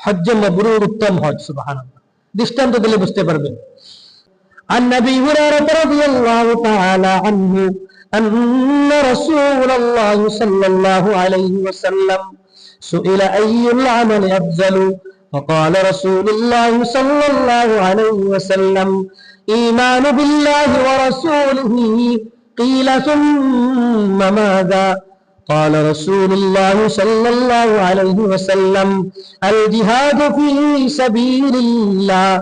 হজ্জে মাবরুর উত্তম হজ। সুবহানাল্লাহ। দৃষ্টান্ত দিলে বুঝতে পারবেন। عن أبي هريرة رضي الله تعالى عنه أن رسول الله صلى الله عليه وسلم سئل أي العمل أفضل فقال رسول الله صلى الله عليه وسلم إيمان بالله ورسوله قيل ثم ماذا قال رسول الله صلى الله عليه وسلم الجهاد في سبيل الله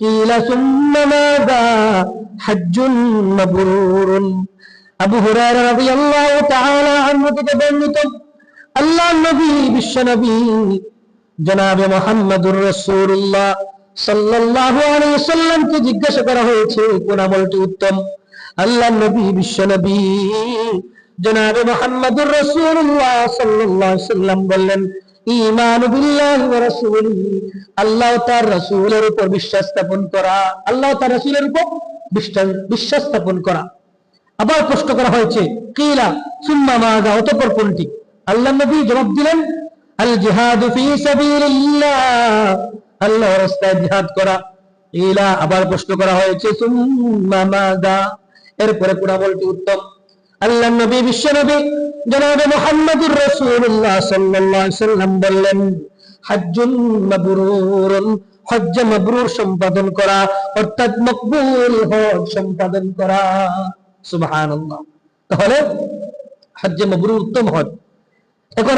قيل ثم ماذا حج مبرور আবু হুরায়রা রাদিয়াল্লাহু তাআলা আনহু থেকে বর্ণিত আল্লাহর নবী বিশ্ব নবী জনাবে মুহাম্মদুর রাসূলুল্লাহ সাল্লাল্লাহু আলাইহি ওয়াসাল্লামকে জিজ্ঞাসা করা হয়েছে কোন আমলটি উত্তম। আল্লাহর নবী বিশ্ব নবী জনাবে মুহাম্মদুর রাসূলুল্লাহ সাল্লাল্লাহু আলাইহি ওয়াসাল্লাম বললেন ঈমানু বিল্লাহি ওয়া রাসূলিহি, আল্লাহ তার রাসূলের উপর বিশ্বাস স্থাপন করা, আল্লাহ তার রাসূলের উপর বিশ্বাস স্থাপন করা। আবার প্রশ্ন করা হয়েছে কিলা সুম্মা মাযা, অতঃপর কোনটি? আল্লাহর নবী জবাব দিলেন আল জিহাদু ফি সাবিলিল্লাহ, আল্লাহর রাস্তায় জিহাদ করা। ইলা, আবার প্রশ্ন করা হয়েছে সুম্মা মাযা, এরপরে কোন আমলটি উত্তম? আল্লাহর নবী বিশ্ব নবী জনাবে মুহাম্মদুর রাসূলুল্লাহ সাল্লাল্লাহু আলাইহি ওয়াসাল্লাম বললেন হজ্জুন মাবরুরুন, হজ্জ মাবরুর সম্পাদন করা, অর্থাৎ মকবুল হজ সম্পাদন করা। সুবহানাল্লাহ। তাহলে হজ্জ মাবরুর উত্তম হজ। এখন